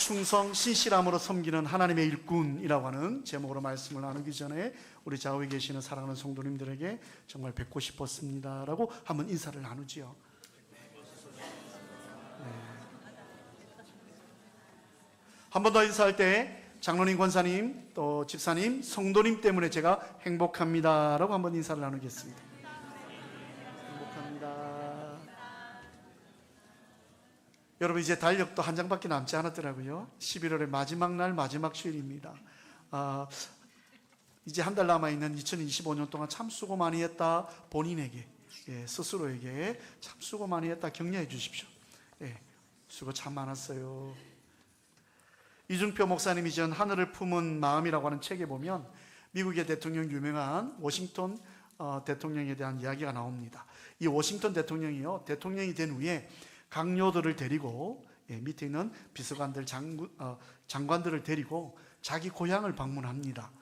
충성, 신실함으로 섬기는 하나님의 일꾼이라고 하는 제목으로 말씀을 나누기 전에 우리 좌우에 계시는 사랑하는 성도님들에게 정말 뵙고 싶었습니다 라고 한번 인사를 나누지요. 한 번 더 인사할 때 장로님, 권사님, 또 집사님, 성도님 때문에 제가 행복합니다 라고 한번 인사를 나누겠습니다. 행복합니다. 여러분, 이제 달력도 한 장밖에 남지 않았더라고요. 11월의 마지막 날, 마지막 주일입니다. 이제 한 달 남아있는 2025년 동안 참 수고 많이 했다. 본인에게, 스스로에게 참 수고 많이 했다 격려해 주십시오. 수고 참 많았어요. 이준표 목사님이 전 하늘을 품은 마음이라고 하는 책에 보면 미국의 대통령, 유명한 워싱턴 대통령에 대한 이야기가 나옵니다. 이 워싱턴 대통령이요, 대통령이 된 후에 강요들을 데리고, 밑에 있는 비서관들, 장관들을 데리고 자기 고향을 방문합니다.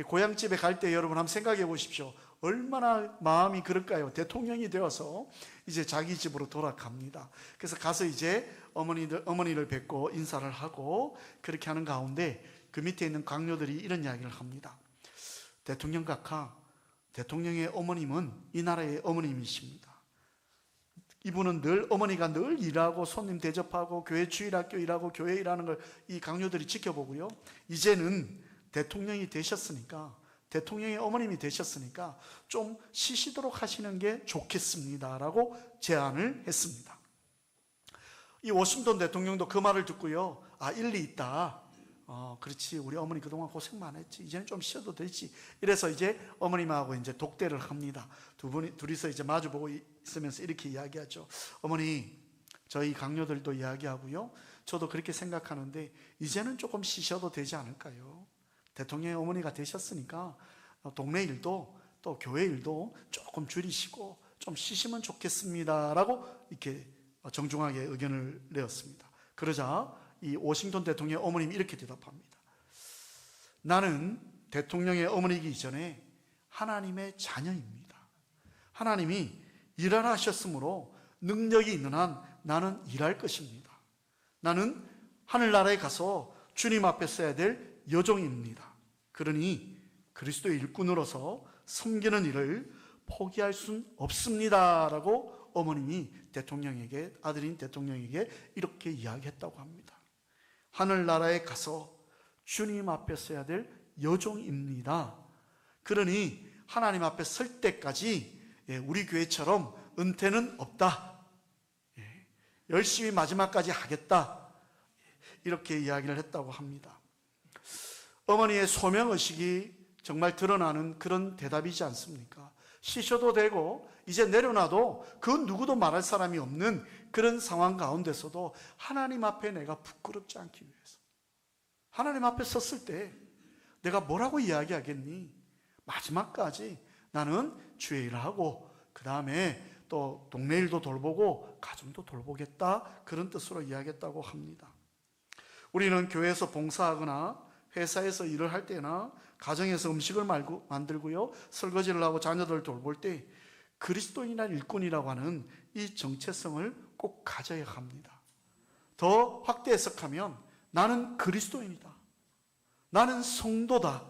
고향집에 갈 때 여러분 한번 생각해 보십시오. 얼마나 마음이 그럴까요? 대통령이 되어서 이제 자기 집으로 돌아갑니다. 그래서 가서 이제 어머니를 뵙고 인사를 하고 그렇게 하는 가운데 그 밑에 있는 강요들이 이런 이야기를 합니다. 대통령 각하, 대통령의 어머님은 이 나라의 어머님이십니다. 이분은 어머니가 늘 일하고 손님 대접하고 교회 주일학교 일하고 교회 일하는 걸 이 강요들이 지켜보고요. 이제는 대통령이 되셨으니까, 대통령의 어머님이 되셨으니까 좀 쉬시도록 하시는 게 좋겠습니다 라고 제안을 했습니다. 이 워싱턴 대통령도 그 말을 듣고요, 일리 있다. 그렇지, 우리 어머니 그동안 고생 많았지, 이제는 좀 쉬어도 되지. 이래서 이제 어머님하고 이제 독대를 합니다. 둘이서 이제 마주보고 있으면서 이렇게 이야기하죠. 어머니, 저희 강요들도 이야기하고요, 저도 그렇게 생각하는데 이제는 조금 쉬셔도 되지 않을까요? 대통령의 어머니가 되셨으니까 동네 일도 또 교회 일도 조금 줄이시고 좀 쉬시면 좋겠습니다 라고 이렇게 정중하게 의견을 내었습니다. 그러자 이 워싱턴 대통령의 어머님이 이렇게 대답합니다. 나는 대통령의 어머니이기 이전에 하나님의 자녀입니다. 하나님이 일하라 하셨으므로 능력이 있는 한 나는 일할 것입니다. 나는 하늘나라에 가서 주님 앞에 서야 될 여종입니다. 그러니 그리스도의 일꾼으로서 섬기는 일을 포기할 순 없습니다 라고 어머님이 대통령에게, 아들인 대통령에게 이렇게 이야기했다고 합니다. 하늘나라에 가서 주님 앞에 서야 될 여종입니다. 그러니 하나님 앞에 설 때까지 우리 교회처럼 은퇴는 없다. 열심히 마지막까지 하겠다. 이렇게 이야기를 했다고 합니다. 어머니의 소명의식이 정말 드러나는 그런 대답이지 않습니까? 쉬셔도 되고 이제 내려놔도 그 누구도 말할 사람이 없는 그런 상황 가운데서도 하나님 앞에 내가 부끄럽지 않기 위해서, 하나님 앞에 섰을 때 내가 뭐라고 이야기하겠니? 마지막까지 나는 주의 일을 하고 그 다음에 또 동네 일도 돌보고 가정도 돌보겠다, 그런 뜻으로 이야기했다고 합니다. 우리는 교회에서 봉사하거나 회사에서 일을 할 때나 가정에서 음식을 만들고요, 설거지를 하고 자녀들을 돌볼 때 그리스도인이나 일꾼이라고 하는 이 정체성을 꼭 가져야 합니다. 더 확대 해석하면 나는 그리스도인이다, 나는 성도다,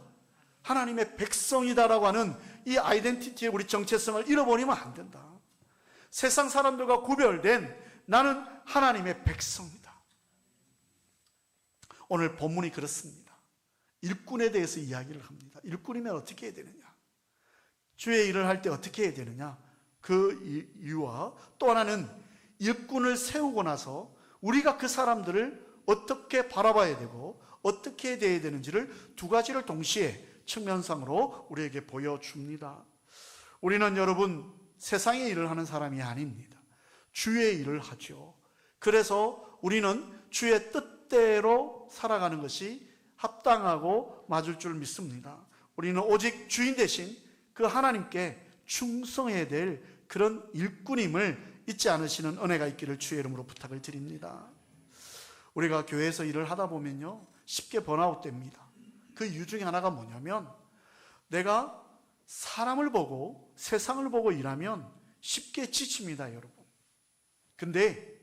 하나님의 백성이다라고 하는 이 아이덴티티의 우리 정체성을 잃어버리면 안 된다. 세상 사람들과 구별된 나는 하나님의 백성이다. 오늘 본문이 그렇습니다. 일꾼에 대해서 이야기를 합니다. 일꾼이면 어떻게 해야 되느냐, 주의 일을 할 때 어떻게 해야 되느냐, 그 이유와 또 하나는 일꾼을 세우고 나서 우리가 그 사람들을 어떻게 바라봐야 되고 어떻게 해야 되는지를 두 가지를 동시에 측면상으로 우리에게 보여줍니다. 우리는 여러분 세상의 일을 하는 사람이 아닙니다. 주의 일을 하죠. 그래서 우리는 주의 뜻대로 살아가는 것이 합당하고 맞을 줄 믿습니다. 우리는 오직 주인 대신 그 하나님께 충성해야 될 그런 일꾼임을 잊지 않으시는 은혜가 있기를 주의 이름으로 부탁을 드립니다. 우리가 교회에서 일을 하다 보면요, 쉽게 번아웃 됩니다. 그 이유 중에 하나가 뭐냐면 내가 사람을 보고 세상을 보고 일하면 쉽게 지칩니다, 여러분. 근데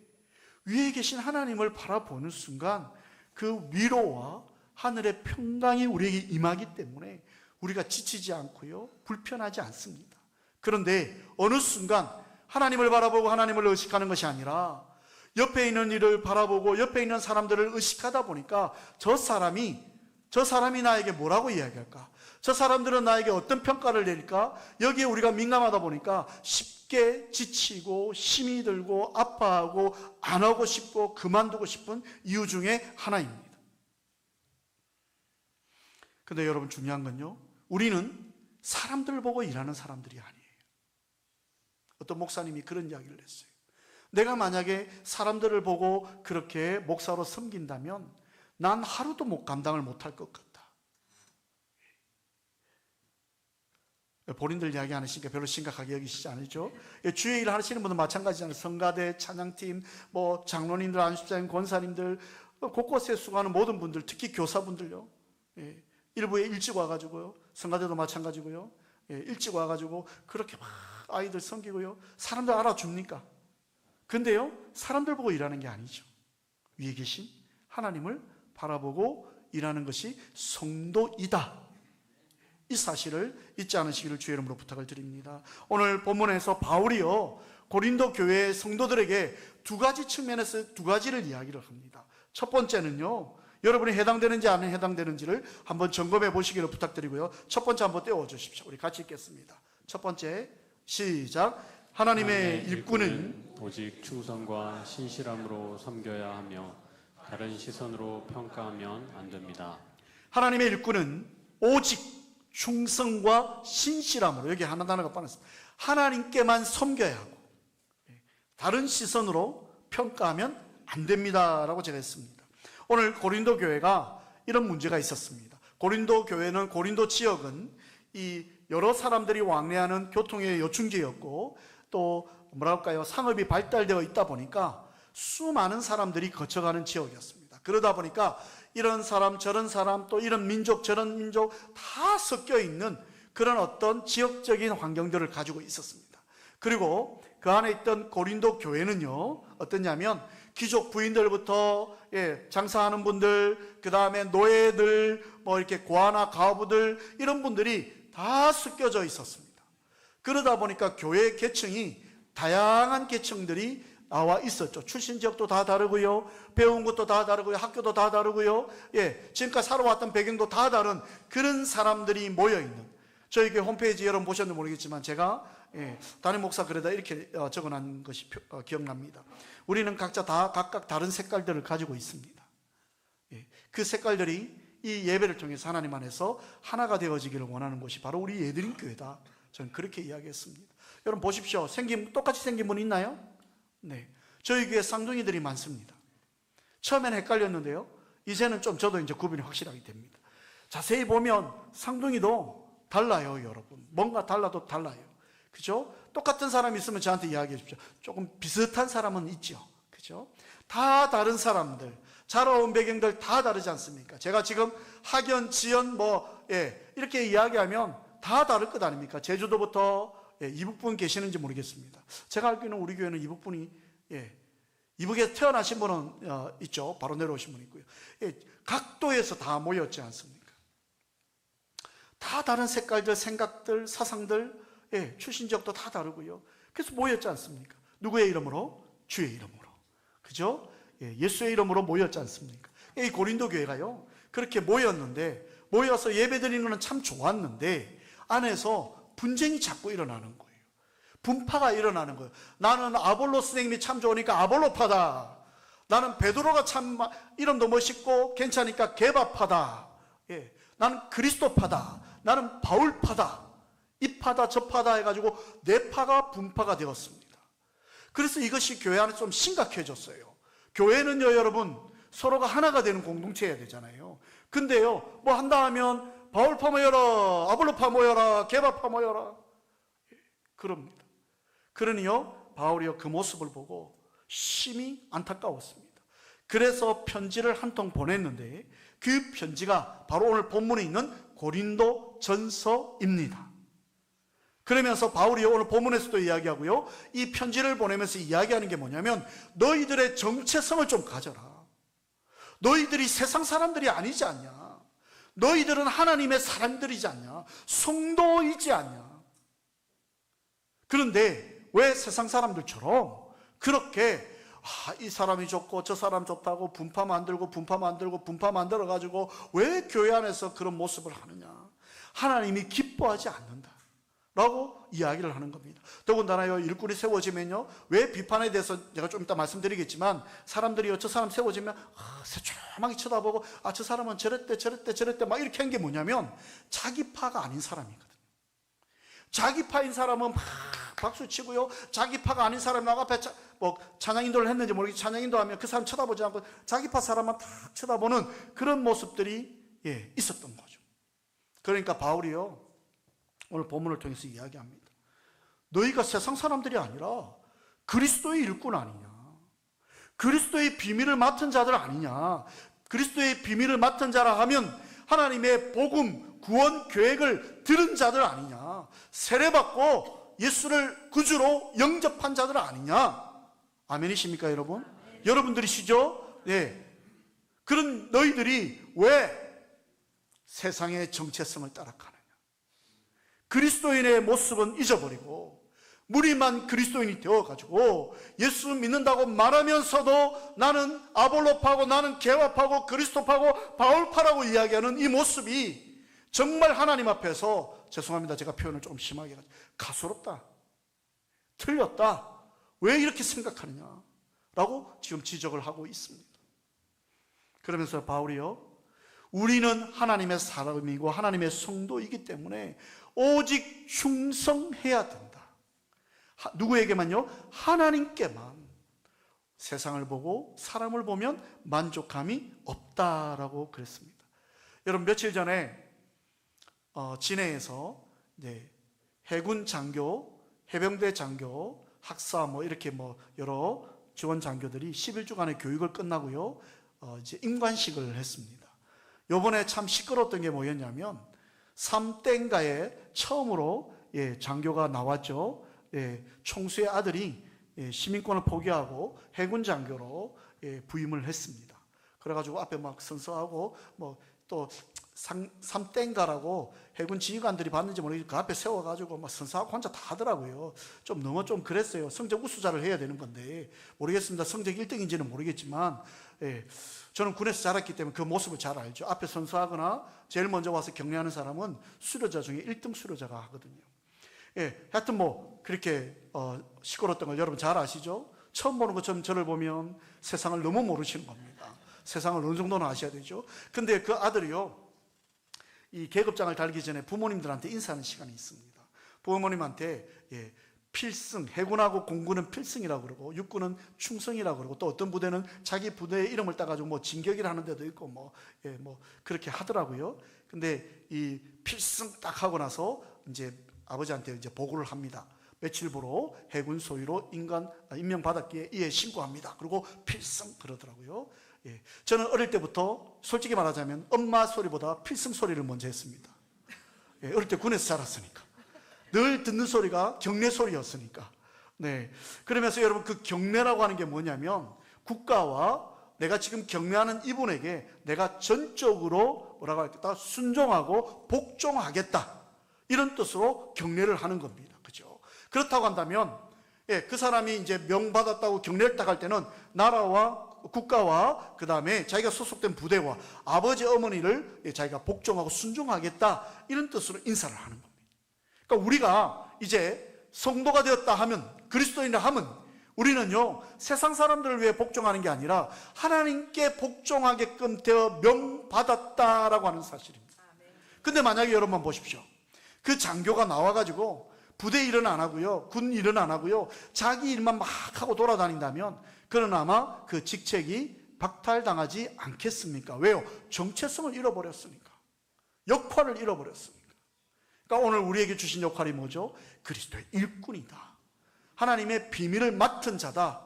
위에 계신 하나님을 바라보는 순간 그 위로와 하늘의 평강이 우리에게 임하기 때문에 우리가 지치지 않고요, 불편하지 않습니다. 그런데 어느 순간 하나님을 바라보고 하나님을 의식하는 것이 아니라 옆에 있는 일을 바라보고 옆에 있는 사람들을 의식하다 보니까 저 사람이 나에게 뭐라고 이야기할까? 저 사람들은 나에게 어떤 평가를 내릴까? 여기에 우리가 민감하다 보니까 쉽게 지치고 힘이 들고 아파하고 안 하고 싶고 그만두고 싶은 이유 중에 하나입니다. 근데 여러분, 중요한 건요, 우리는 사람들 보고 일하는 사람들이 아니에요. 어떤 목사님이 그런 이야기를 했어요. 내가 만약에 사람들을 보고 그렇게 목사로 섬긴다면 난 하루도 감당을 못할 것 같다. 본인들 이야기 안 하시니까 별로 심각하게 여기시지 않으죠? 주의 일 하시는 분들 마찬가지잖아요. 성가대, 찬양팀, 장로님들, 안수장님, 권사님들, 곳곳에 수고하는 모든 분들, 특히 교사분들요. 일부에 일찍 와가지고요. 성가대도 마찬가지고요. 일찍 와가지고 그렇게 막 아이들 섬기고요. 사람들 알아줍니까? 근데요, 사람들 보고 일하는 게 아니죠. 위에 계신 하나님을 바라보고 일하는 것이 성도이다. 이 사실을 잊지 않으시기를 주의 이름으로 부탁을 드립니다. 오늘 본문에서 바울이요, 고린도 교회의 성도들에게 두 가지 측면에서 두 가지를 이야기를 합니다. 첫 번째는요, 여러분이 해당되는지 안 해당되는지를 한번 점검해 보시기를 부탁드리고요. 첫 번째 한번 떼어 주십시오. 우리 같이 읽겠습니다. 첫 번째, 시작. 하나님의 일꾼은 오직 충성과 신실함으로 섬겨야 하며 다른 시선으로 평가하면 안 됩니다. 하나님의 일꾼은 오직 충성과 신실함으로, 여기 하나 단어가 빠졌습니다. 하나님께만 섬겨야 하고 다른 시선으로 평가하면 안 됩니다라고 제가 했습니다. 오늘 고린도 교회가 이런 문제가 있었습니다. 고린도 교회는, 고린도 지역은 이 여러 사람들이 왕래하는 교통의 요충지였고, 또 뭐랄까요, 상업이 발달되어 있다 보니까 수많은 사람들이 거쳐가는 지역이었습니다. 그러다 보니까 이런 사람 저런 사람, 또 이런 민족 저런 민족 다 섞여 있는 그런 어떤 지역적인 환경들을 가지고 있었습니다. 그리고 그 안에 있던 고린도 교회는요, 어떠냐면 귀족 부인들부터 장사하는 분들, 그 다음에 노예들, 이렇게 고아나 가부들, 이런 분들이 다 섞여져 있었습니다. 그러다 보니까 교회 계층이, 다양한 계층들이 나와 있었죠. 출신 지역도 다 다르고요, 배운 것도 다 다르고요, 학교도 다 다르고요, 지금까지 살아왔던 배경도 다 다른 그런 사람들이 모여있는, 저희 교회 홈페이지 여러분 보셨는지 모르겠지만 제가 담임 목사 글에다 이렇게 적어놓은 것이 기억납니다. 우리는 각각 다른 색깔들을 가지고 있습니다. 그 색깔들이 이 예배를 통해서 하나님 안에서 하나가 되어지기를 원하는 것이 바로 우리 예드림 교회다. 저는 그렇게 이야기했습니다. 여러분 보십시오. 똑같이 생긴 분 있나요? 네, 저희 교회 쌍둥이들이 많습니다. 처음에는 헷갈렸는데요, 이제는 좀 저도 이제 구분이 확실하게 됩니다. 자세히 보면 쌍둥이도 달라요, 여러분. 뭔가 달라도 달라요. 그죠? 똑같은 사람이 있으면 저한테 이야기해 주십시오. 조금 비슷한 사람은 있죠. 그죠? 다 다른 사람들, 자라온 배경들 다 다르지 않습니까? 제가 지금 학연, 지연 이렇게 이야기하면 다 다를 것 아닙니까? 제주도부터 이북분 계시는지 모르겠습니다. 제가 알기로는 우리 교회는 이북분이 이북에 태어나신 분은 있죠. 바로 내려오신 분 있고요. 각도에서 다 모였지 않습니까? 다 다른 색깔들, 생각들, 사상들, 출신 지역도 다 다르고요. 그래서 모였지 않습니까? 누구의 이름으로? 주의 이름으로. 그죠? 예수의 이름으로 모였지 않습니까? 이 고린도 교회가요, 그렇게 모여서 예배 드리는 건 참 좋았는데 안에서 분쟁이 자꾸 일어나는 거예요. 분파가 일어나는 거예요. 나는 아볼로 선생님이 참 좋으니까 아볼로파다. 나는 베드로가 참 이름도 멋있고 괜찮으니까 게바파다. 나는 그리스도파다. 나는 바울파다. 이 파다 저 파다 해가지고 네 파가 분파가 되었습니다. 그래서 이것이 교회 안에 좀 심각해졌어요. 교회는요, 여러분, 서로가 하나가 되는 공동체여야 되잖아요. 근데요, 한다 하면 바울파 모여라, 아볼로파 모여라, 게바파 모여라, 그럽니다. 그러니요, 바울이요, 그 모습을 보고 심히 안타까웠습니다. 그래서 편지를 한 통 보냈는데 그 편지가 바로 오늘 본문에 있는 고린도 전서입니다. 그러면서 바울이 오늘 본문에서도 이야기하고요, 이 편지를 보내면서 이야기하는 게 뭐냐면, 너희들의 정체성을 좀 가져라. 너희들이 세상 사람들이 아니지 않냐? 너희들은 하나님의 사람들이지 않냐? 성도이지 않냐? 그런데 왜 세상 사람들처럼 그렇게 이 사람이 좋고 저 사람 좋다고 분파 만들고 분파 만들어가지고 왜 교회 안에서 그런 모습을 하느냐? 하나님이 기뻐하지 않는다 라고 이야기를 하는 겁니다. 더군다나요, 일꾼이 세워지면요, 왜 비판에 대해서 제가 좀 이따 말씀드리겠지만, 사람들이요, 저 사람 세워지면 새초롬하게 쳐다보고 저 사람은 저랬대 막 이렇게 한 게 뭐냐면 자기 파가 아닌 사람이거든요. 자기 파인 사람은 막 박수 치고요, 자기 파가 아닌 사람이 나 앞에 찬양 인도를 했는지 모르겠지만 찬양 인도하면 그 사람 쳐다보지 않고 자기 파 사람만 탁 쳐다보는 그런 모습들이 있었던 거죠. 그러니까 바울이요, 오늘 본문을 통해서 이야기합니다. 너희가 세상 사람들이 아니라 그리스도의 일꾼 아니냐? 그리스도의 비밀을 맡은 자들 아니냐? 그리스도의 비밀을 맡은 자라 하면 하나님의 복음, 구원 계획을 들은 자들 아니냐? 세례받고 예수를 구주로 영접한 자들 아니냐? 아멘이십니까, 여러분? 여러분들이시죠? 네. 그런 너희들이 왜 세상의 정체성을 따라가느냐? 그리스도인의 모습은 잊어버리고 무리만 그리스도인이 되어가지고 예수 믿는다고 말하면서도 나는 아볼로파고 나는 게와파고 그리스도파고 바울파라고 이야기하는 이 모습이 정말 하나님 앞에서, 죄송합니다, 제가 표현을 좀 심하게 해가지고, 가소롭다, 틀렸다, 왜 이렇게 생각하느냐 라고 지금 지적을 하고 있습니다. 그러면서 바울이요, 우리는 하나님의 사람이고 하나님의 성도이기 때문에 오직 충성해야 된다. 누구에게만요? 하나님께만. 세상을 보고 사람을 보면 만족감이 없다라고 그랬습니다. 여러분, 며칠 전에 진해에서 해군 장교, 해병대 장교, 학사 이렇게 여러 지원 장교들이 11주간의 교육을 끝나고요, 이제 임관식을 했습니다. 요번에 참 시끄러웠던 게 뭐였냐면, 3땡가에 처음으로 장교가 나왔죠. 총수의 아들이 시민권을 포기하고 해군 장교로 부임을 했습니다. 그래가지고 앞에 막 선서하고 또 3땡가라고 해군 지휘관들이 봤는지 모르겠지만 그 앞에 세워가지고 막 선서하고 혼자 다 하더라고요. 너무 그랬어요. 성적 우수자를 해야 되는 건데, 모르겠습니다. 성적 1등인지는 모르겠지만, 저는 군에서 자랐기 때문에 그 모습을 잘 알죠. 앞에 선서하거나 제일 먼저 와서 격려하는 사람은 수료자 중에 1등 수료자가 하거든요. 하여튼 그렇게 시끄러웠던 걸 여러분 잘 아시죠? 처음 보는 것처럼 저를 보면 세상을 너무 모르시는 겁니다. 세상을 어느 정도는 아셔야 되죠. 근데 그 아들이요, 이 계급장을 달기 전에 부모님들한테 인사하는 시간이 있습니다. 부모님한테 필승, 해군하고 공군은 필승이라고 그러고 육군은 충성이라고 그러고, 또 어떤 부대는 자기 부대의 이름을 따가지고 진격이라 하는 데도 있고 그렇게 하더라고요. 근데 이 필승 딱 하고 나서 이제 아버지한테 이제 보고를 합니다. 며칠부로 해군 소유로 임명받았기에 이에 신고합니다. 그리고 필승 그러더라고요. 저는 어릴 때부터 솔직히 말하자면 엄마 소리보다 필승 소리를 먼저 했습니다. 어릴 때 군에서 자랐으니까. 늘 듣는 소리가 경례 소리였으니까. 그러면서 여러분, 그 경례라고 하는 게 뭐냐면, 국가와 내가 지금 경례하는 이분에게 내가 전적으로 뭐라고 할까, 순종하고 복종하겠다, 이런 뜻으로 경례를 하는 겁니다. 그죠? 그렇다고 한다면, 그 사람이 이제 명받았다고 경례를 딱 할 때는 나라와 국가와 그 다음에 자기가 소속된 부대와 아버지 어머니를 자기가 복종하고 순종하겠다, 이런 뜻으로 인사를 하는 겁니다. 그러니까 우리가 이제 성도가 되었다 하면, 그리스도인이라 하면, 우리는요, 세상 사람들을 위해 복종하는 게 아니라 하나님께 복종하게끔 되어 명받았다라고 하는 사실입니다. 근데 만약에 여러분 보십시오. 그 장교가 나와가지고 부대 일은 안 하고요, 군 일은 안 하고요, 자기 일만 막 하고 돌아다닌다면, 그는 아마 그 직책이 박탈당하지 않겠습니까? 왜요? 정체성을 잃어버렸으니까. 역할을 잃어버렸으니까. 그러니까 오늘 우리에게 주신 역할이 뭐죠? 그리스도의 일꾼이다. 하나님의 비밀을 맡은 자다.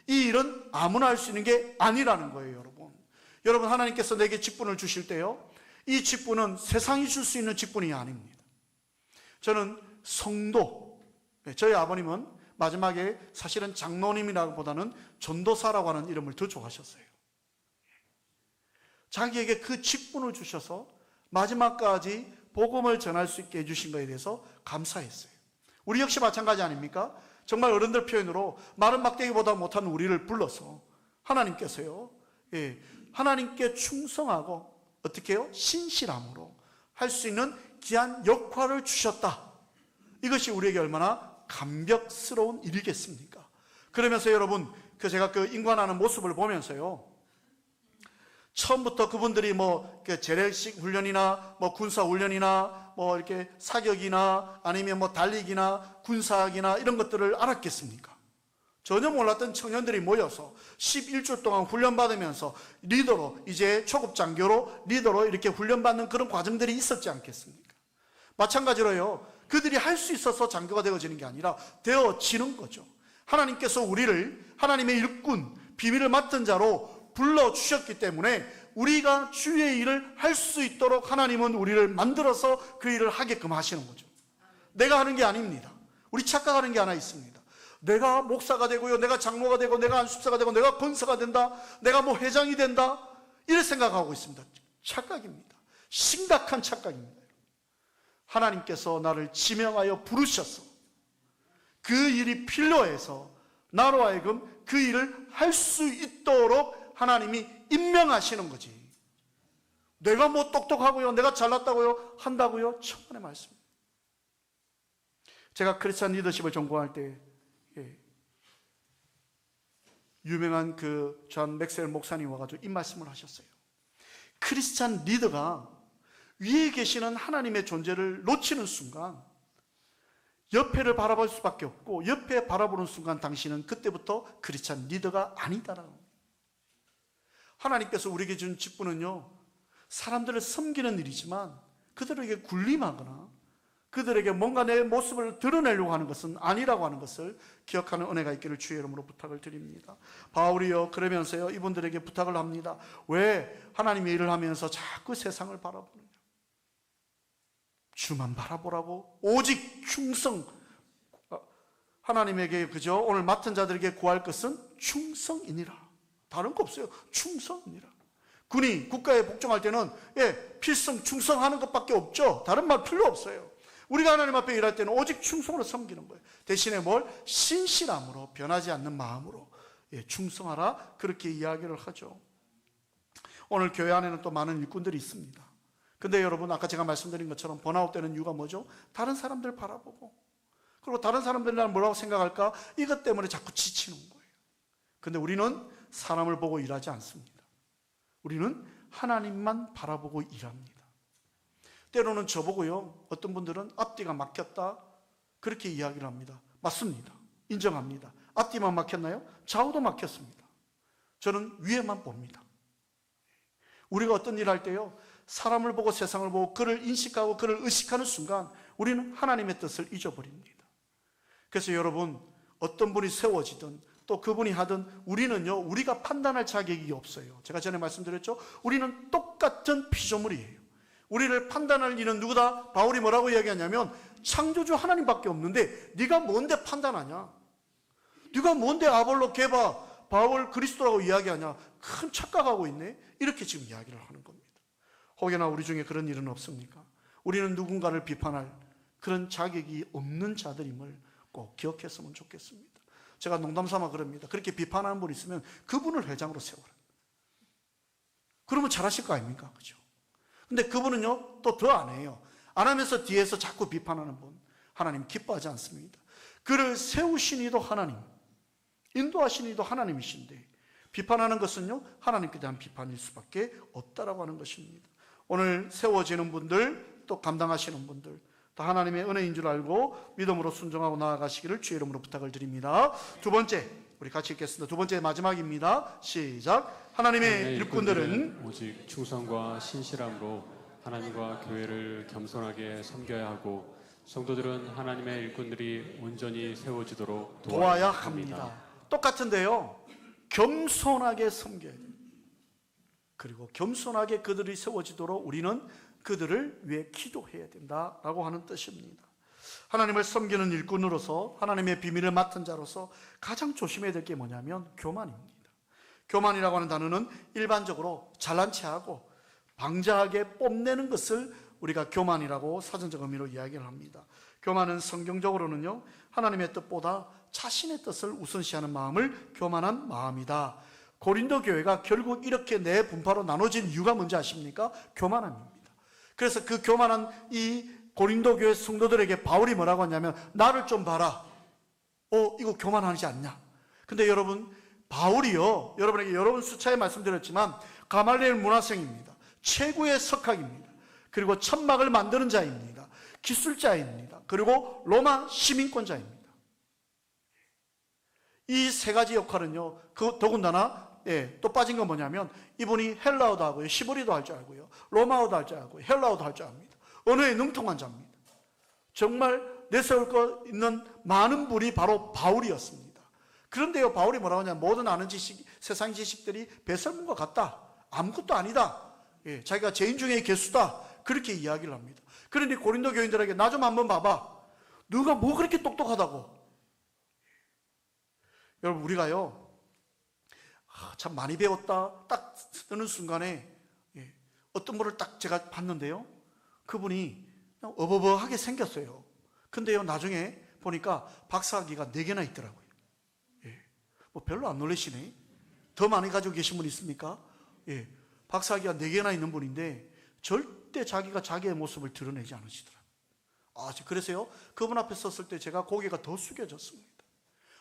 이 일은 아무나 할 수 있는 게 아니라는 거예요, 여러분. 여러분, 하나님께서 내게 직분을 주실 때요, 이 직분은 세상이 줄 수 있는 직분이 아닙니다. 저는 성도, 저희 아버님은 마지막에 사실은 장로님이라기보다는 전도사라고 하는 이름을 더 좋아하셨어요. 자기에게 그 직분을 주셔서 마지막까지 복음을 전할 수 있게 해주신 것에 대해서 감사했어요. 우리 역시 마찬가지 아닙니까? 정말 어른들 표현으로 마른 막대기보다 못한 우리를 불러서 하나님께서요, 하나님께 충성하고 어떻게 해요? 신실함으로 할 수 있는 귀한 역할을 주셨다. 이것이 우리에게 얼마나 감격스러운 일이겠습니까? 그러면서 여러분, 제가 그 인관하는 모습을 보면서요, 처음부터 그분들이 재래식 훈련이나 군사 훈련이나 이렇게 사격이나 아니면 달리기나 군사학이나 이런 것들을 알았겠습니까? 전혀 몰랐던 청년들이 모여서 11주 동안 훈련받으면서 리더로, 이제 초급 장교로 리더로 이렇게 훈련받는 그런 과정들이 있었지 않겠습니까? 마찬가지로요, 그들이 할 수 있어서 장교가 되어지는 게 아니라 되어지는 거죠. 하나님께서 우리를 하나님의 일꾼, 비밀을 맡은 자로 불러주셨기 때문에 우리가 주의 일을 할 수 있도록 하나님은 우리를 만들어서 그 일을 하게끔 하시는 거죠. 내가 하는 게 아닙니다. 우리 착각하는 게 하나 있습니다. 내가 목사가 되고요, 내가 장로가 되고, 내가 안수사가 되고, 내가 권사가 된다, 내가 회장이 된다, 이렇게 생각하고 있습니다. 착각입니다. 심각한 착각입니다. 하나님께서 나를 지명하여 부르셔서 그 일이 필요해서 나로 하여금 그 일을 할 수 있도록 하나님이 임명하시는 거지. 내가 똑똑하고요, 내가 잘났다고요 한다고요? 천만의 말씀입니다. 제가 크리스찬 리더십을 전공할 때 유명한 존 맥스웰 목사님 와가지고 이 말씀을 하셨어요. 크리스찬 리더가 위에 계시는 하나님의 존재를 놓치는 순간 옆에를 바라볼 수밖에 없고, 옆에 바라보는 순간 당신은 그때부터 크리스찬 리더가 아니다라는 거예요. 하나님께서 우리에게 준 직분은요, 사람들을 섬기는 일이지만 그들에게 군림하거나 그들에게 뭔가 내 모습을 드러내려고 하는 것은 아니라고 하는 것을 기억하는 은혜가 있기를 주의 이름으로 부탁을 드립니다. 바울이요, 그러면서요, 이분들에게 부탁을 합니다. 왜 하나님의 일을 하면서 자꾸 세상을 바라보느냐? 주만 바라보라고. 오직 충성. 하나님에게 오늘 맡은 자들에게 구할 것은 충성이니라. 다른 거 없어요. 충성이니라. 군이 국가에 복종할 때는 필승 충성하는 것밖에 없죠. 다른 말 필요 없어요. 우리가 하나님 앞에 일할 때는 오직 충성으로 섬기는 거예요. 대신에 신실함으로, 변하지 않는 마음으로 충성하라, 그렇게 이야기를 하죠. 오늘 교회 안에는 또 많은 일꾼들이 있습니다. 근데 여러분, 아까 제가 말씀드린 것처럼 번아웃 되는 이유가 뭐죠? 다른 사람들 바라보고, 그리고 다른 사람들이 날 뭐라고 생각할까? 이것 때문에 자꾸 지치는 거예요. 근데 우리는 사람을 보고 일하지 않습니다. 우리는 하나님만 바라보고 일합니다. 때로는 저보고요, 어떤 분들은 앞뒤가 막혔다, 그렇게 이야기를 합니다. 맞습니다. 인정합니다. 앞뒤만 막혔나요? 좌우도 막혔습니다. 저는 위에만 봅니다. 우리가 어떤 일을 할 때요, 사람을 보고 세상을 보고 그를 인식하고 그를 의식하는 순간 우리는 하나님의 뜻을 잊어버립니다. 그래서 여러분, 어떤 분이 세워지든 또 그분이 하든 우리는요, 우리가 판단할 자격이 없어요. 제가 전에 말씀드렸죠? 우리는 똑같은 피조물이에요. 우리를 판단할 이는 누구다? 바울이 뭐라고 이야기하냐면, 창조주 하나님밖에 없는데 네가 뭔데 판단하냐? 네가 뭔데 아볼로, 게바, 바울, 그리스도라고 이야기하냐? 큰 착각하고 있네. 이렇게 지금 이야기를 하는 겁니다. 혹여나 우리 중에 그런 일은 없습니까? 우리는 누군가를 비판할 그런 자격이 없는 자들임을 꼭 기억했으면 좋겠습니다. 제가 농담삼아 그럽니다. 그렇게 비판하는 분 있으면 그분을 회장으로 세워라. 그러면 잘하실 거 아닙니까? 그죠? 근데 그분은요, 또 더 안 해요. 안 하면서 뒤에서 자꾸 비판하는 분, 하나님 기뻐하지 않습니다. 그를 세우신 이도 하나님, 인도하신 이도 하나님이신데 비판하는 것은요, 하나님께 대한 비판일 수밖에 없다라고 하는 것입니다. 오늘 세워지는 분들, 또 감당하시는 분들, 또 하나님의 은혜인 줄 알고 믿음으로 순종하고 나아가시기를 주의 이름으로 부탁을 드립니다. 두 번째, 우리 같이 읽겠습니다. 두 번째 마지막입니다. 시작. 하나님의 일꾼들은 오직 충성과 신실함으로 하나님과 교회를 겸손하게 섬겨야 하고, 성도들은 하나님의 일꾼들이 온전히 세워지도록 도와야 합니다. 똑같은데요, 겸손하게 섬겨야 됩니다. 그리고 겸손하게 그들이 세워지도록 우리는 그들을 위해 기도해야 된다라고 하는 뜻입니다. 하나님을 섬기는 일꾼으로서, 하나님의 비밀을 맡은 자로서 가장 조심해야 될 게 뭐냐면 교만입니다. 교만이라고 하는 단어는 일반적으로 잘난 체하고 방자하게 뽐내는 것을 우리가 교만이라고 사전적 의미로 이야기를 합니다. 교만은 성경적으로는요, 하나님의 뜻보다 자신의 뜻을 우선시하는 마음을 교만한 마음이다. 고린도 교회가 결국 이렇게 네 분파로 나눠진 이유가 뭔지 아십니까? 교만함입니다. 그래서 그 교만한 이 고린도 교회 성도들에게 바울이 뭐라고 하냐면, 나를 좀 봐라. 이거 교만하지 않냐? 근데 여러분, 바울이요, 여러분에게 여러 번 수차에 말씀드렸지만 가말리엘 문화생입니다. 최고의 석학입니다. 그리고 천막을 만드는 자입니다. 기술자입니다. 그리고 로마 시민권자입니다. 이 세 가지 역할은요, 더군다나 또 빠진 건 뭐냐면, 이분이 헬라어도 하고요, 히브리도 할 줄 알고요, 로마어도 할 줄 알고, 헬라어도 할 줄 압니다. 언어에 능통한 자입니다. 정말 내세울 거 있는 많은 분이 바로 바울이었습니다. 그런데요, 바울이 뭐라고 하냐면, 모든 아는 지식, 세상 지식들이 배설문과 같다. 아무것도 아니다. 자기가 죄인 중에 개수다. 그렇게 이야기를 합니다. 그런데 고린도 교인들에게 나 좀 한번 봐봐. 누가 뭐 그렇게 똑똑하다고. 여러분, 우리가요, 참 많이 배웠다 딱 쓰는 순간에 어떤 분을 딱 제가 봤는데요, 그분이 그냥 어버버하게 생겼어요. 근데요, 나중에 보니까 박사학위가 4개나 있더라고요. 뭐 별로 안 놀라시네. 더 많이 가지고 계신 분 있습니까? 박사학위가 4개나 있는 분인데 절대 자기가 자기의 모습을 드러내지 않으시더라고요. 그래서요, 그분 앞에 섰을 때 제가 고개가 더 숙여졌습니다.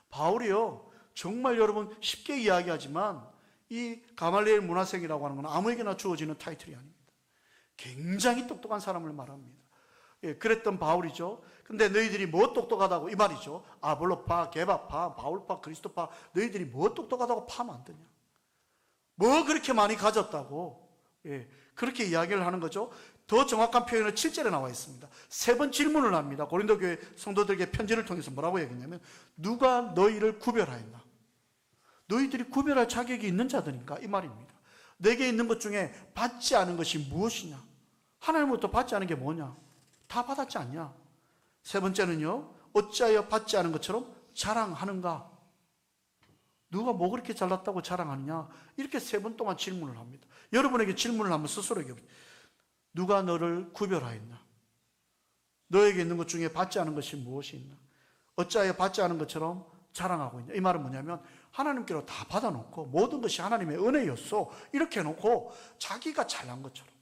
바울이요, 정말 여러분 쉽게 이야기하지만 이 가말리엘 문화생이라고 하는 건 아무에게나 주어지는 타이틀이 아닙니다. 굉장히 똑똑한 사람을 말합니다. 그랬던 바울이죠. 근데 너희들이 뭐 똑똑하다고, 이 말이죠. 아볼로파, 게바파, 바울파, 그리스도파, 너희들이 뭐 똑똑하다고 파면 안 되냐? 뭐 그렇게 많이 가졌다고? 그렇게 이야기를 하는 거죠. 더 정확한 표현은 7절에 나와 있습니다. 3번 질문을 합니다. 고린도 교회 성도들에게 편지를 통해서 뭐라고 얘기했냐면, 누가 너희를 구별하였나? 너희들이 구별할 자격이 있는 자들인가? 이 말입니다. 내게 있는 것 중에 받지 않은 것이 무엇이냐? 하나님으로부터 받지 않은 게 뭐냐? 다 받았지 않냐? 3번째는요, 어찌하여 받지 않은 것처럼 자랑하는가? 누가 뭐 그렇게 잘났다고 자랑하느냐? 이렇게 3번 동안 질문을 합니다. 여러분에게 질문을 한번 스스로에게, 누가 너를 구별하였나? 너에게 있는 것 중에 받지 않은 것이 무엇이 있나? 어찌하여 받지 않은 것처럼 자랑하고 있냐? 이 말은 뭐냐면, 하나님께로 다 받아놓고 모든 것이 하나님의 은혜였어 이렇게 해놓고 자기가 잘난 것처럼,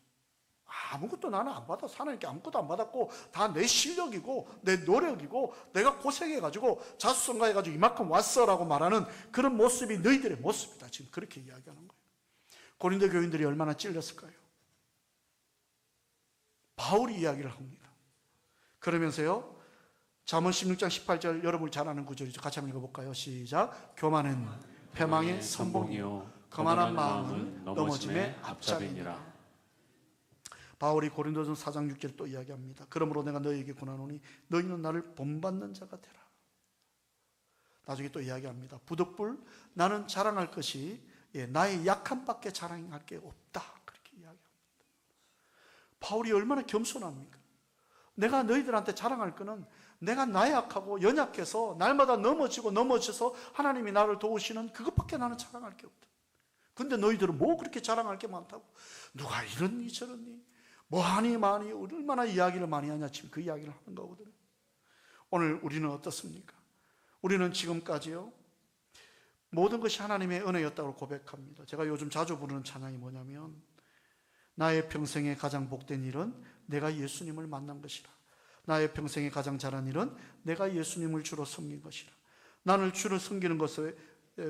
아무것도 나는 안 받아서 하나님께 아무것도 안 받았고 다 내 실력이고 내 노력이고 내가 고생해가지고 자수성가해가지고 이만큼 왔어라고 말하는 그런 모습이 너희들의 모습이다. 지금 그렇게 이야기하는 거예요. 고린도 교인들이 얼마나 찔렸을까요? 바울이 이야기를 합니다. 그러면서요, 잠언 16장 18절, 여러분이 잘 아는 구절이죠. 같이 한번 읽어볼까요? 시작. 교만은 패망의 선봉이요 거만한 마음은 넘어짐의 앞잡이니라. 바울이 고린도전 4장 6절 또 이야기합니다. 그러므로 내가 너희에게 권하노니 너희는 나를 본받는 자가 되라. 나중에 또 이야기합니다. 부득불 나는 자랑할 것이 나의 약한 밖에 자랑할 게 없다. 그렇게 이야기합니다. 바울이 얼마나 겸손합니까? 내가 너희들한테 자랑할 거는 내가 나약하고 연약해서 날마다 넘어져서 하나님이 나를 도우시는 그것밖에 나는 자랑할 게 없다. 근데 너희들은 뭐 그렇게 자랑할 게 많다고? 누가 이러니 저러니 뭐하니 많이 얼마나 이야기를 많이 하냐, 지금 그 이야기를 하는 거거든요. 오늘 우리는 어떻습니까? 우리는 지금까지요, 모든 것이 하나님의 은혜였다고 고백합니다. 제가 요즘 자주 부르는 찬양이 뭐냐면, 나의 평생에 가장 복된 일은 내가 예수님을 만난 것이라. 나의 평생에 가장 잘한 일은 내가 예수님을 주로 섬긴 것이라. 나는 주를 섬기는 것에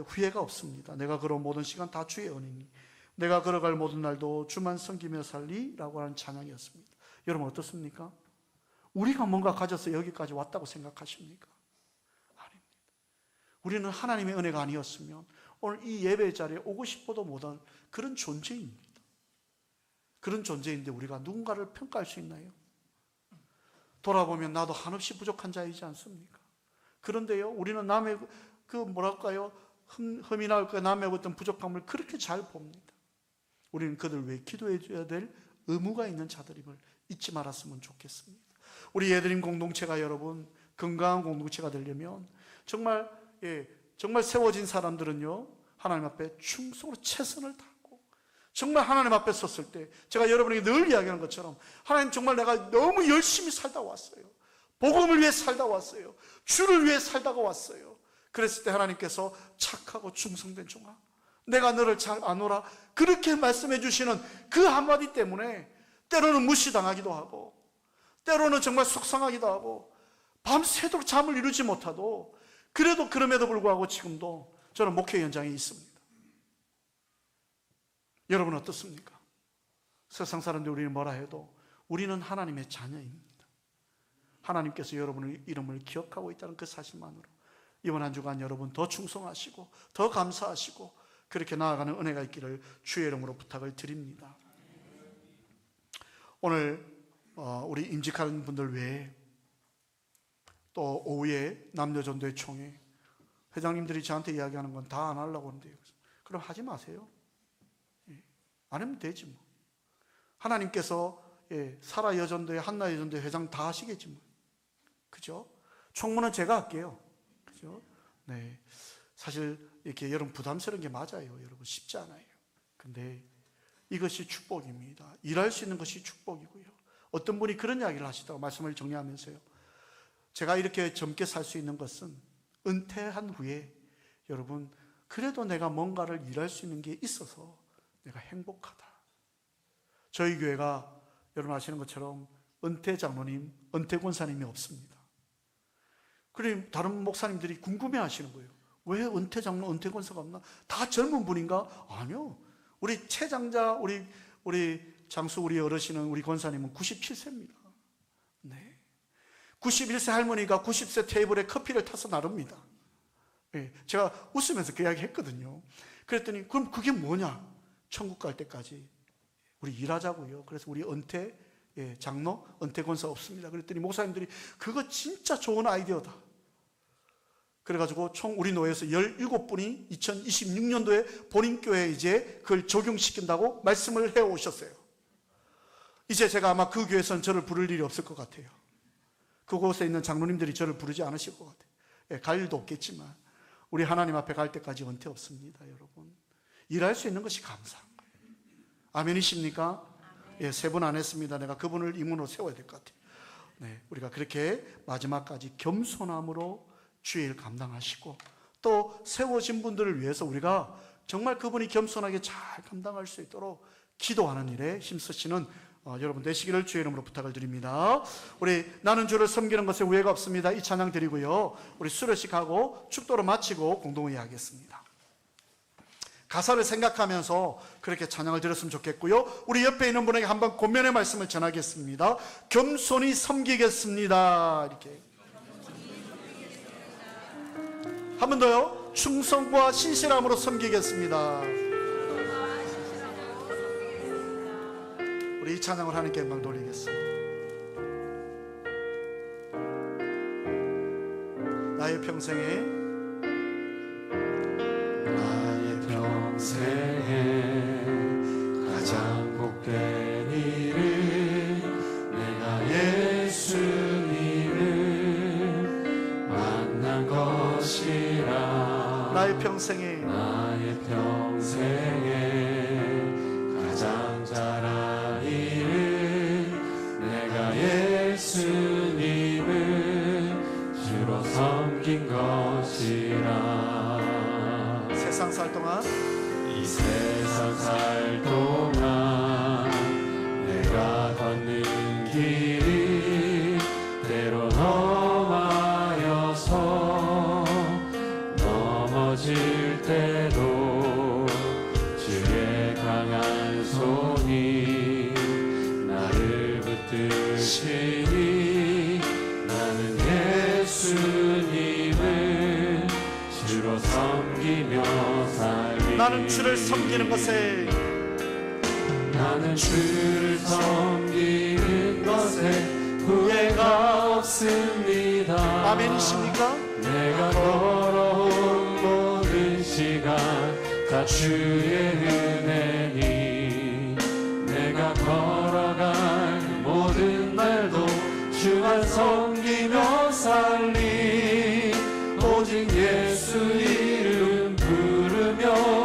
후회가 없습니다. 내가 걸어온 모든 시간 다 주의 은혜니 내가 걸어갈 모든 날도 주만 섬기며 살리라고 하는 찬양이었습니다. 여러분 어떻습니까? 우리가 뭔가 가져서 여기까지 왔다고 생각하십니까? 아닙니다. 우리는 하나님의 은혜가 아니었으면 오늘 이 예배 자리에 오고 싶어도 못한 그런 존재입니다. 그런 존재인데 우리가 누군가를 평가할 수 있나요? 돌아보면 나도 한없이 부족한 자이지 않습니까? 그런데요, 우리는 남의 흠이 나올 까 남의 어떤 부족함을 그렇게 잘 봅니다. 우리는 그들 위해 기도해 줘야 될 의무가 있는 자들임을 잊지 말았으면 좋겠습니다. 우리 예드림 공동체가 여러분 건강한 공동체가 되려면 정말 세워진 사람들은요, 하나님 앞에 충성으로 최선을 다하고 정말 하나님 앞에 섰을 때 제가 여러분에게 늘 이야기하는 것처럼 하나님 정말 내가 너무 열심히 살다 왔어요. 복음을 위해 살다 왔어요. 주를 위해 살다가 왔어요. 그랬을 때 하나님께서 착하고 충성된 종아, 내가 너를 잘 아노라, 그렇게 말씀해 주시는 그 한마디 때문에 때로는 무시당하기도 하고 때로는 정말 속상하기도 하고 밤새도록 잠을 이루지 못하도 그래도 그럼에도 불구하고 지금도 저는 목회 현장에 있습니다. 여러분 어떻습니까? 세상 사람들이 우리를 뭐라 해도 우리는 하나님의 자녀입니다. 하나님께서 여러분의 이름을 기억하고 있다는 그 사실만으로 이번 한 주간 여러분 더 충성하시고 더 감사하시고 그렇게 나아가는 은혜가 있기를 주의 이름으로 부탁을 드립니다. 오늘 우리 임직하는 분들 외에 또 오후에 남녀전도회 총회 회장님들이 저한테 이야기하는 건 다 안 하려고 하는데요. 그럼 하지 마세요. 안 하면 되지 뭐. 하나님께서 사라 여전도회, 한나 여전도회 회장 다 하시겠지 뭐. 그죠? 총무는 제가 할게요. 그죠? 네. 사실 이렇게 여러분 부담스러운 게 맞아요. 여러분 쉽지 않아요. 근데 이것이 축복입니다. 일할 수 있는 것이 축복이고요. 어떤 분이 그런 이야기를 하시다가 말씀을 정리하면서요. 제가 이렇게 젊게 살 수 있는 것은 은퇴한 후에 여러분 그래도 내가 뭔가를 일할 수 있는 게 있어서 내가 행복하다. 저희 교회가 여러분 아시는 것처럼 은퇴 장로님, 은퇴 권사님이 없습니다. 그럼 다른 목사님들이 궁금해 하시는 거예요. 왜 은퇴 장로, 은퇴 권사가 없나? 다 젊은 분인가? 아니요. 우리 최장자, 우리 장수, 우리 어르신은, 우리 권사님은 97세입니다. 네. 91세 할머니가 90세 테이블에 커피를 타서 나릅니다. 네. 제가 웃으면서 그 이야기 했거든요. 그랬더니, 그럼 그게 뭐냐? 천국 갈 때까지 우리 일하자고요. 그래서 우리 은퇴, 장로, 은퇴 권사 없습니다. 그랬더니 목사님들이 그거 진짜 좋은 아이디어다. 그래가지고 총 우리 노회에서 17분이 2026년도에 본인 교회에 이제 그걸 적용시킨다고 말씀을 해오셨어요. 이제 제가 아마 그 교회에서는 저를 부를 일이 없을 것 같아요. 그곳에 있는 장로님들이 저를 부르지 않으실 것 같아요. 갈 일도 없겠지만 우리 하나님 앞에 갈 때까지 은퇴 없습니다. 여러분 일할 수 있는 것이 감사한 거예요. 아멘이십니까? 예, 3분 안 했습니다. 내가 그분을 임원으로 세워야 될 것 같아요. 네, 우리가 그렇게 마지막까지 겸손함으로 주의 일 감당하시고 또 세워진 분들을 위해서 우리가 정말 그분이 겸손하게 잘 감당할 수 있도록 기도하는 일에 힘쓰시는 여러분 되시기를 주의 이름으로 부탁을 드립니다. 우리 나는 주를 섬기는 것에 우애가 없습니다. 이 찬양 드리고요. 우리 수료식 하고 축도를 마치고 공동회의 하겠습니다. 가사를 생각하면서 그렇게 찬양을 드렸으면 좋겠고요. 우리 옆에 있는 분에게 한번 권면의 말씀을 전하겠습니다. 겸손히 섬기겠습니다. 이렇게 한 번 더요. 충성과 신실함으로 섬기겠습니다. 우리 이 찬양을 하나님께 영광 돌리겠습니다. 나의 평생에 가장 복된 일은 내가 예수님을 만난 것이라. 나의 평생에 가장 잘한 일은 내가 예수님을 주로 섬긴 것이라. 세상 살 동안 이 세상 살 동안 내가 걷는 길이 때론 험하여서 넘어질 때도 주의 강한 손이 나를 붙드시니 나는 예수님을 주로 섬기며 살리. 나는 주를 섬기는 것에 후회가 없습니다. 아멘이십니까? 내가 걸어온 모든 시간 다 주의 은혜니 내가 걸어갈 모든 날도 주만 섬기며 살리. 오직 예수 이름 부르며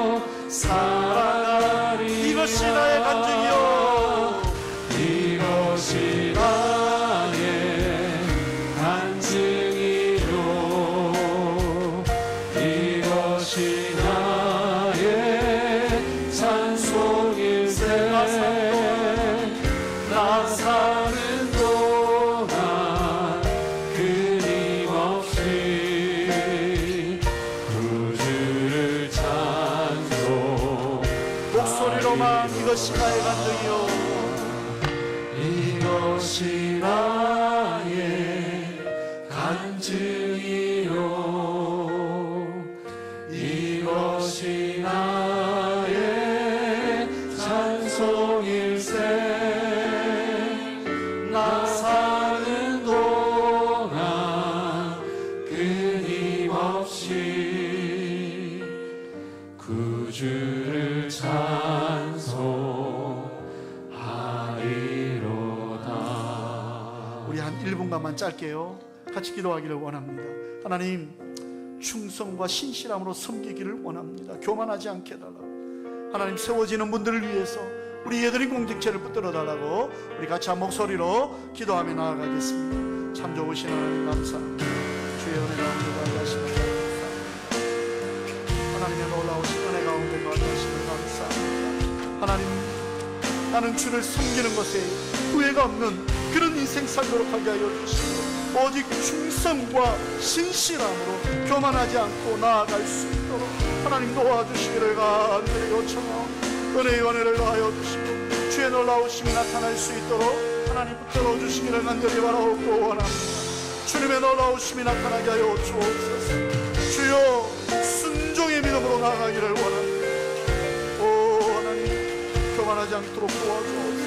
이것이 나의 간증이요 이것이 나의 간증이요 이것이 나의 찬송일세 나 사는 동안 끊임없이 구주를 찬송하리로다. 우리 한 1분간만 짧게요 같이 기도하기를 원합니다. 하나님, 충성과 신실함으로 섬기기를 원합니다. 교만하지 않게 해달라고. 하나님, 세워지는 분들을 위해서 우리 예들인 공직체를 붙들어 달라고 우리 같이 한 목소리로 기도하며 나아가겠습니다. 참 좋으신 하나님 감사합니다. 주의 은혜 가운데 거하시는 감사합니다. 하나님의 놀라우신 은혜 가운데 거하시는 감사합니다. 하나님, 나는 주를 섬기는 것에 후회가 없는 그런 인생 살도록 하게 하여 주시고 오직 충성과 신실함으로 교만하지 않고 나아갈 수 있도록 하나님 도와주시기를 간절히 요청하옵니다. 은혜의 은혜를 더하여 주시고 주의 놀라우심이 나타날 수 있도록 하나님 붙들어 주시기를 간절히 바라옵고 원합니다. 주님의 놀라우심이 나타나게 하여 주옵소서. 주여, 순종의 믿음으로 나아가기를 원합니다. 오 하나님, 교만하지 않도록 도와주옵소서.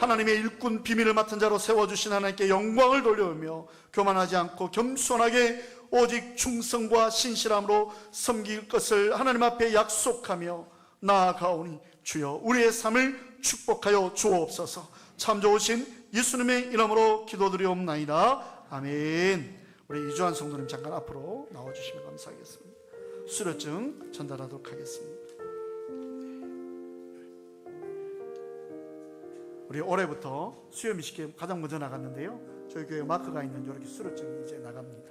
하나님의 일꾼 비밀을 맡은 자로 세워주신 하나님께 영광을 돌려오며 교만하지 않고 겸손하게 오직 충성과 신실함으로 섬길 것을 하나님 앞에 약속하며 나아가오니 주여 우리의 삶을 축복하여 주옵소서. 참 좋으신 예수님의 이름으로 기도드리옵나이다. 아멘. 우리 이주한 성도님 잠깐 앞으로 나와주시면 감사하겠습니다. 수료증 전달하도록 하겠습니다. 우리 올해부터 수요 미식회 가장 먼저 나갔는데요, 저희 교회 마크가 있는 이렇게 수료증이 이제 나갑니다.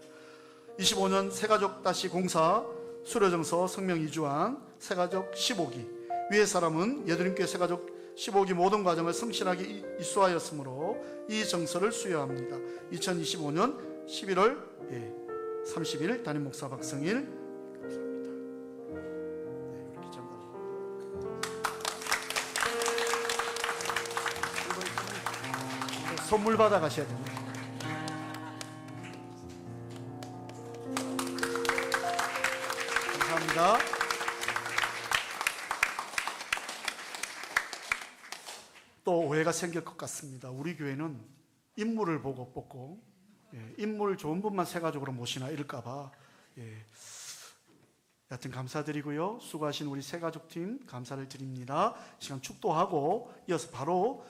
25년 새가족-공사 수료증서 성명 이주한 새가족 15기 위의 사람은 예드림교회 새가족 15기 모든 과정을 성실하게 이수하였으므로 이 정서를 수여합니다. 2025년 11월 30일 담임 목사 박성일. 감사합니다. 네, 이렇게 전달합니다. 선물 받아 가셔야 됩니다. 감사합니다. 또 오해가 생길 것 같습니다. 우리 교회는 인물을 보고 뽑고 인물 좋은 분만 새가족으로 모시나 이럴까봐 여하튼 감사드리고요. 수고하신 우리 새가족팀 감사를 드립니다. 시간 축도하고 이어서 바로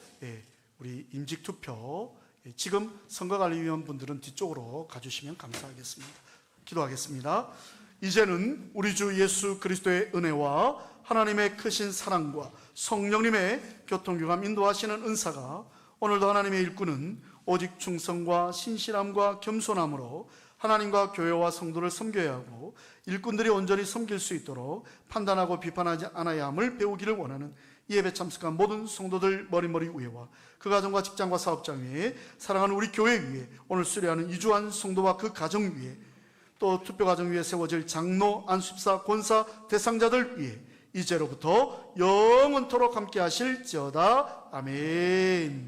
우리 임직투표, 지금 선거관리위원분들은 뒤쪽으로 가주시면 감사하겠습니다. 기도하겠습니다. 이제는 우리 주 예수 그리스도의 은혜와 하나님의 크신 사랑과 성령님의 교통교감 인도하시는 은사가 오늘도 하나님의 일꾼은 오직 충성과 신실함과 겸손함으로 하나님과 교회와 성도를 섬겨야 하고 일꾼들이 온전히 섬길 수 있도록 판단하고 비판하지 않아야 함을 배우기를 원하는 이 예배 참석한 모든 성도들 머리머리 위에와 그 가정과 직장과 사업장 위에 사랑하는 우리 교회 위에 오늘 수료하는 이주한 성도와 그 가정 위에 또 투표 가정 위에 세워질 장로, 안수집사, 권사, 대상자들 위에 이제로부터 영원토록 함께 하실지어다. 아멘.